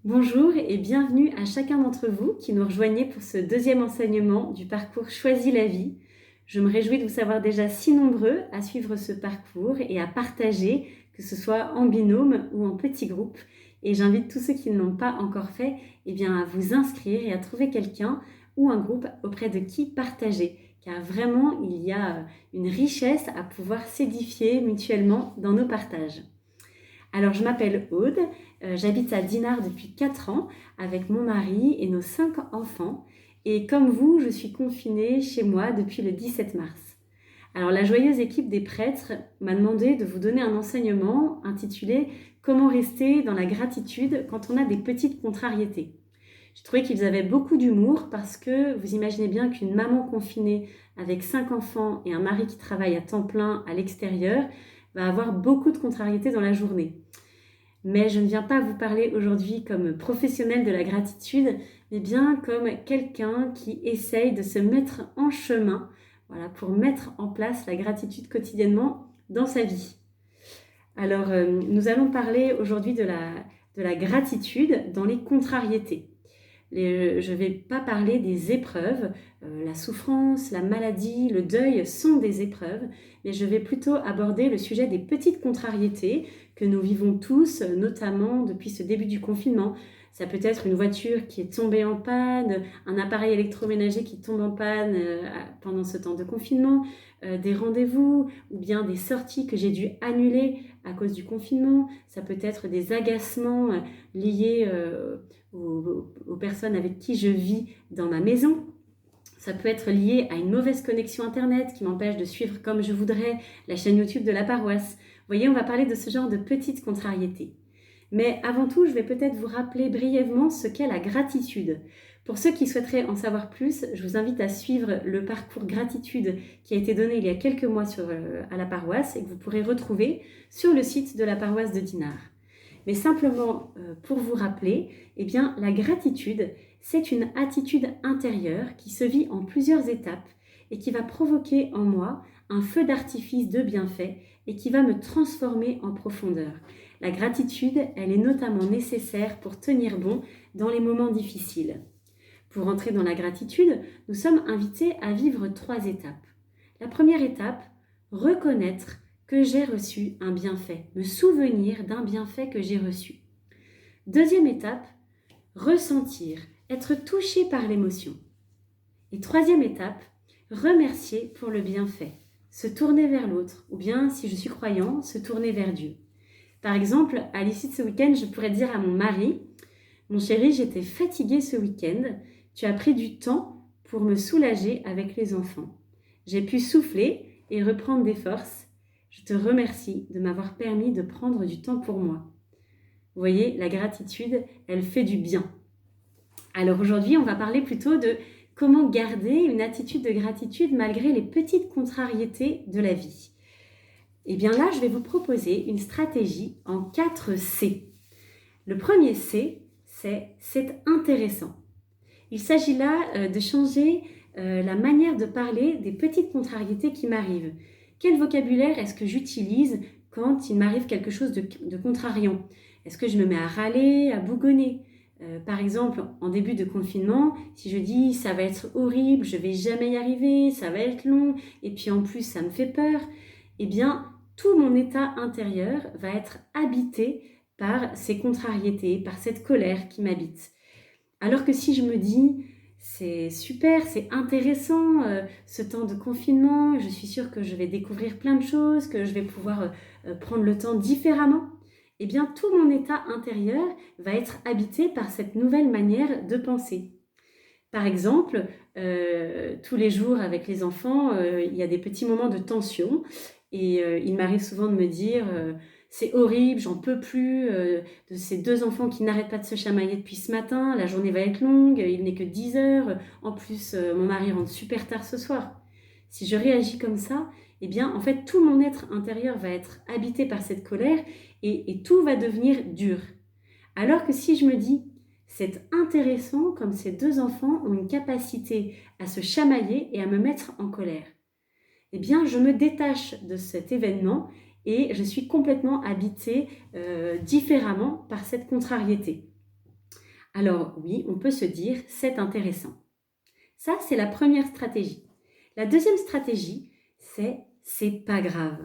Bonjour et bienvenue à chacun d'entre vous qui nous rejoignez pour ce deuxième enseignement du parcours Choisis la vie. Je me réjouis de vous savoir déjà si nombreux à suivre ce parcours et à partager, que ce soit en binôme ou en petits groupes. Et j'invite tous ceux qui ne l'ont pas encore fait à vous inscrire et à trouver quelqu'un ou un groupe auprès de qui partager. Car vraiment, il y a une richesse à pouvoir s'édifier mutuellement dans nos partages. Alors, je m'appelle Aude, j'habite à Dinard depuis 4 ans avec mon mari et nos 5 enfants. Et comme vous, je suis confinée chez moi depuis le 17 mars. Alors, la joyeuse équipe des prêtres m'a demandé de vous donner un enseignement intitulé « Comment rester dans la gratitude quand on a des petites contrariétés ». J'ai trouvé qu'ils avaient beaucoup d'humour parce que vous imaginez bien qu'une maman confinée avec 5 enfants et un mari qui travaille à temps plein à l'extérieur va avoir beaucoup de contrariétés dans la journée. Mais je ne viens pas vous parler aujourd'hui comme professionnel de la gratitude, mais bien comme quelqu'un qui essaye de se mettre en chemin, voilà, pour mettre en place la gratitude quotidiennement dans sa vie. Alors, nous allons parler aujourd'hui de la gratitude dans les contrariétés. Je ne vais pas parler des épreuves, la souffrance, la maladie, le deuil sont des épreuves, mais je vais plutôt aborder le sujet des petites contrariétés que nous vivons tous, notamment depuis ce début du confinement. Ça peut être une voiture qui est tombée en panne, un appareil électroménager qui tombe en panne pendant ce temps de confinement, des rendez-vous ou bien des sorties que j'ai dû annuler à cause du confinement. Ça peut être des agacements liés aux personnes avec qui je vis dans ma maison. Ça peut être lié à une mauvaise connexion Internet qui m'empêche de suivre comme je voudrais la chaîne YouTube de la paroisse. Vous voyez, on va parler de ce genre de petites contrariétés. Mais avant tout, je vais peut-être vous rappeler brièvement ce qu'est la gratitude. Pour ceux qui souhaiteraient en savoir plus, je vous invite à suivre le parcours gratitude qui a été donné il y a quelques mois à la paroisse et que vous pourrez retrouver sur le site de la paroisse de Dinard. Mais simplement pour vous rappeler, la gratitude, c'est une attitude intérieure qui se vit en plusieurs étapes et qui va provoquer en moi un feu d'artifice de bienfaits et qui va me transformer en profondeur. La gratitude, elle est notamment nécessaire pour tenir bon dans les moments difficiles. Pour entrer dans la gratitude, nous sommes invités à vivre 3 étapes. La première étape, reconnaître que j'ai reçu un bienfait, me souvenir d'un bienfait que j'ai reçu. Deuxième étape, ressentir, être touché par l'émotion. Et troisième étape, remercier pour le bienfait, se tourner vers l'autre, ou bien, si je suis croyant, se tourner vers Dieu. Par exemple, à l'issue de ce week-end, je pourrais dire à mon mari, « Mon chéri, j'étais fatiguée ce week-end, tu as pris du temps pour me soulager avec les enfants. J'ai pu souffler et reprendre des forces. Je te remercie de m'avoir permis de prendre du temps pour moi. » Vous voyez, la gratitude, elle fait du bien. Alors aujourd'hui, on va parler plutôt de comment garder une attitude de gratitude malgré les petites contrariétés de la vie. Et bien là, je vais vous proposer une stratégie en 4 C. Le premier C, c'est intéressant. Il s'agit là de changer la manière de parler des petites contrariétés qui m'arrivent. Quel vocabulaire est-ce que j'utilise quand il m'arrive quelque chose de contrariant? Est-ce que je me mets à râler, à bougonner? Par exemple, en début de confinement, si je dis « ça va être horrible, je vais jamais y arriver, ça va être long, et puis en plus ça me fait peur », eh bien, tout mon état intérieur va être habité par ces contrariétés, par cette colère qui m'habite. Alors que si je me dis « c'est super, c'est intéressant ce temps de confinement, je suis sûre que je vais découvrir plein de choses, que je vais pouvoir prendre le temps différemment », eh bien tout mon état intérieur va être habité par cette nouvelle manière de penser. Par exemple, tous les jours avec les enfants, il y a des petits moments de tension et il m'arrive souvent de me dire c'est horrible, j'en peux plus de ces 2 enfants qui n'arrêtent pas de se chamailler depuis ce matin, la journée va être longue, il n'est que 10 heures, en plus mon mari rentre super tard ce soir. Si je réagis comme ça, eh bien en fait tout mon être intérieur va être habité par cette colère et tout va devenir dur. Alors que si je me dis c'est intéressant comme ces 2 enfants ont une capacité à se chamailler et à me mettre en colère, eh bien je me détache de cet événement et je suis complètement habitée différemment par cette contrariété. Alors oui, on peut se dire c'est intéressant. Ça, c'est la première stratégie. La deuxième stratégie, c'est pas grave.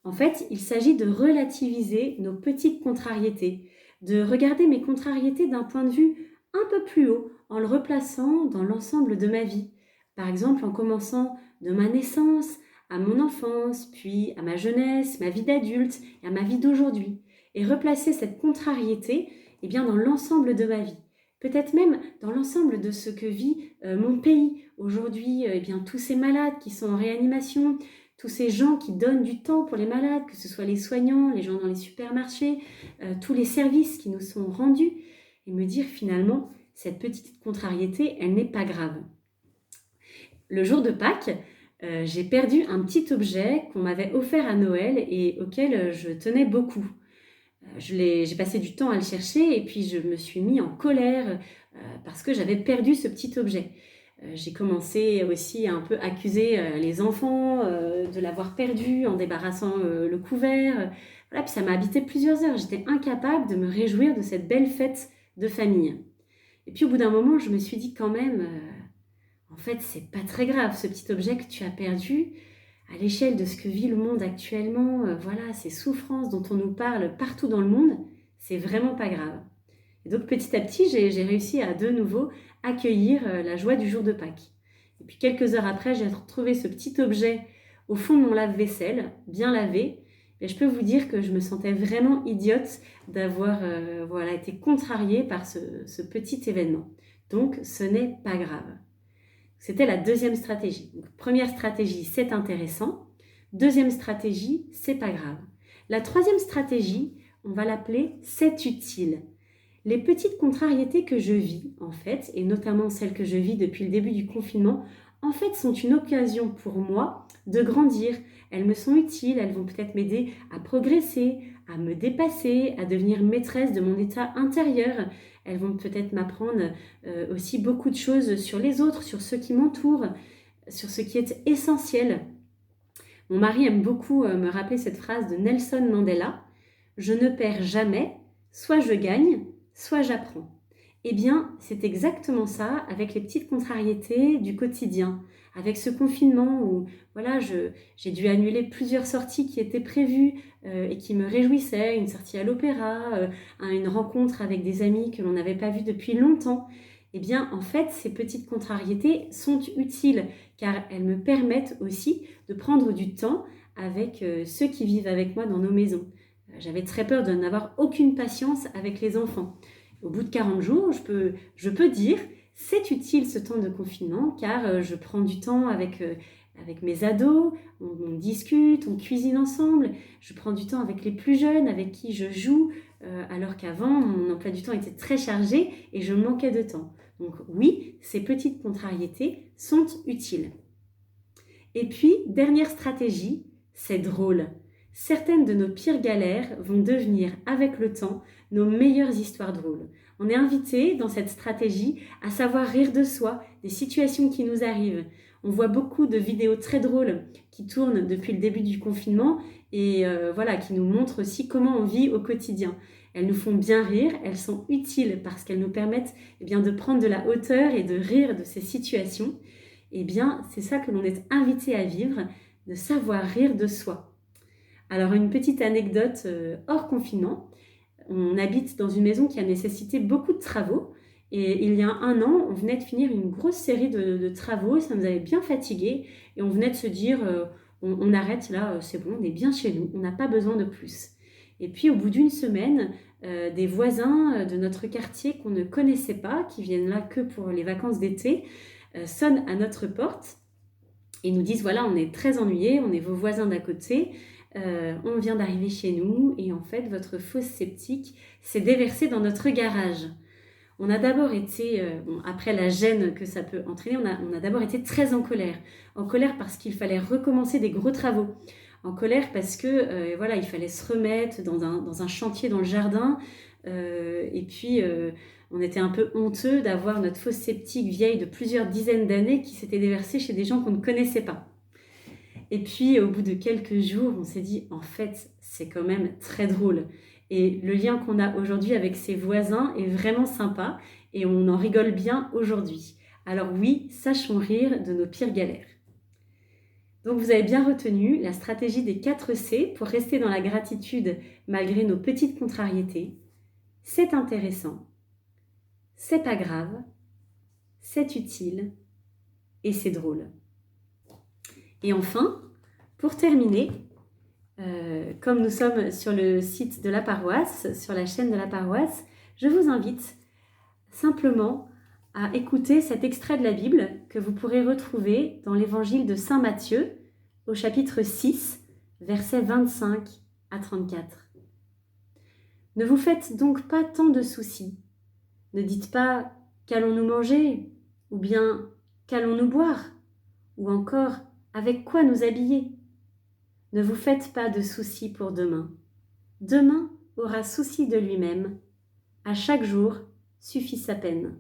En fait, il s'agit de relativiser nos petites contrariétés, de regarder mes contrariétés d'un point de vue un peu plus haut, en le replaçant dans l'ensemble de ma vie. Par exemple, en commençant de ma naissance à mon enfance, puis à ma jeunesse, ma vie d'adulte et à ma vie d'aujourd'hui. Et replacer cette contrariété dans l'ensemble de ma vie. Peut-être même dans l'ensemble de ce que vit mon pays. Aujourd'hui, tous ces malades qui sont en réanimation, tous ces gens qui donnent du temps pour les malades, que ce soit les soignants, les gens dans les supermarchés, tous les services qui nous sont rendus, et me dire finalement, cette petite contrariété, elle n'est pas grave. Le jour de Pâques, j'ai perdu un petit objet qu'on m'avait offert à Noël et auquel je tenais beaucoup. J'ai passé du temps à le chercher et puis je me suis mis en colère parce que j'avais perdu ce petit objet. J'ai commencé aussi à un peu accuser les enfants de l'avoir perdu en débarrassant le couvert. Voilà, puis ça m'a habité plusieurs heures. J'étais incapable de me réjouir de cette belle fête de famille. Et puis au bout d'un moment, je me suis dit quand même, en fait, c'est pas très grave ce petit objet que tu as perdu. À l'échelle de ce que vit le monde actuellement, voilà, ces souffrances dont on nous parle partout dans le monde, c'est vraiment pas grave. Et donc petit à petit, j'ai réussi à de nouveau accueillir la joie du jour de Pâques. Et puis quelques heures après, j'ai retrouvé ce petit objet au fond de mon lave-vaisselle, bien lavé. Et je peux vous dire que je me sentais vraiment idiote d'avoir été contrariée par ce petit événement. Donc ce n'est pas grave. C'était la deuxième stratégie. Donc, première stratégie, c'est intéressant. Deuxième stratégie, c'est pas grave. La troisième stratégie, on va l'appeler c'est utile. Les petites contrariétés que je vis, en fait, et notamment celles que je vis depuis le début du confinement, en fait, sont une occasion pour moi de grandir. Elles me sont utiles, elles vont peut-être m'aider à progresser, à me dépasser, à devenir maîtresse de mon état intérieur. Elles vont peut-être m'apprendre aussi beaucoup de choses sur les autres, sur ceux qui m'entourent, sur ce qui est essentiel. Mon mari aime beaucoup me rappeler cette phrase de Nelson Mandela. Je ne perds jamais, soit je gagne, soit j'apprends. Eh bien, c'est exactement ça avec les petites contrariétés du quotidien. Avec ce confinement où voilà, j'ai dû annuler plusieurs sorties qui étaient prévues et qui me réjouissaient, une sortie à l'opéra, une rencontre avec des amis que l'on n'avait pas vus depuis longtemps. Eh bien, en fait, ces petites contrariétés sont utiles car elles me permettent aussi de prendre du temps avec ceux qui vivent avec moi dans nos maisons. J'avais très peur de n'avoir aucune patience avec les enfants. Au bout de 40 jours, je peux dire c'est utile ce temps de confinement car je prends du temps avec mes ados, on discute, on cuisine ensemble, je prends du temps avec les plus jeunes avec qui je joue alors qu'avant mon emploi du temps était très chargé et je manquais de temps. Donc oui, ces petites contrariétés sont utiles. Et puis, dernière stratégie, c'est drôle. Certaines de nos pires galères vont devenir, avec le temps, nos meilleures histoires drôles. On est invité, dans cette stratégie, à savoir rire de soi, des situations qui nous arrivent. On voit beaucoup de vidéos très drôles qui tournent depuis le début du confinement et qui nous montrent aussi comment on vit au quotidien. Elles nous font bien rire, elles sont utiles parce qu'elles nous permettent de prendre de la hauteur et de rire de ces situations. Eh bien, c'est ça que l'on est invité à vivre, de savoir rire de soi. Alors, une petite anecdote hors confinement. On habite dans une maison qui a nécessité beaucoup de travaux. Et il y a 1 an, on venait de finir une grosse série de travaux. Ça nous avait bien fatigués. Et on venait de se dire, on arrête là, c'est bon, on est bien chez nous. On n'a pas besoin de plus. Et puis, au bout d'une semaine, des voisins de notre quartier qu'on ne connaissait pas, qui viennent là que pour les vacances d'été, sonnent à notre porte et nous disent voilà, on est très ennuyés, on est vos voisins d'à côté, on vient d'arriver chez nous et en fait votre fosse septique s'est déversée dans notre garage. On a d'abord été, après la gêne que ça peut entraîner, on a d'abord été très en colère. En colère parce qu'il fallait recommencer des gros travaux. En colère parce que il fallait se remettre dans un chantier dans le jardin et puis on était un peu honteux d'avoir notre fosse septique vieille de plusieurs dizaines d'années qui s'était déversée chez des gens qu'on ne connaissait pas. Et puis, au bout de quelques jours, on s'est dit, en fait, c'est quand même très drôle. Et le lien qu'on a aujourd'hui avec ses voisins est vraiment sympa et on en rigole bien aujourd'hui. Alors oui, sachons rire de nos pires galères. Donc vous avez bien retenu la stratégie des 4 C pour rester dans la gratitude malgré nos petites contrariétés. C'est intéressant, c'est pas grave, c'est utile et c'est drôle. Et enfin, pour terminer, comme nous sommes sur le site de la paroisse, sur la chaîne de la paroisse, je vous invite simplement à écouter cet extrait de la Bible que vous pourrez retrouver dans l'évangile de Saint Matthieu au chapitre 6, versets 25 à 34. Ne vous faites donc pas tant de soucis. Ne dites pas « qu'allons-nous manger ?» ou bien « qu'allons-nous boire ?» ou encore « avec quoi nous habiller ?» Ne vous faites pas de soucis pour demain. Demain aura souci de lui-même. À chaque jour suffit sa peine.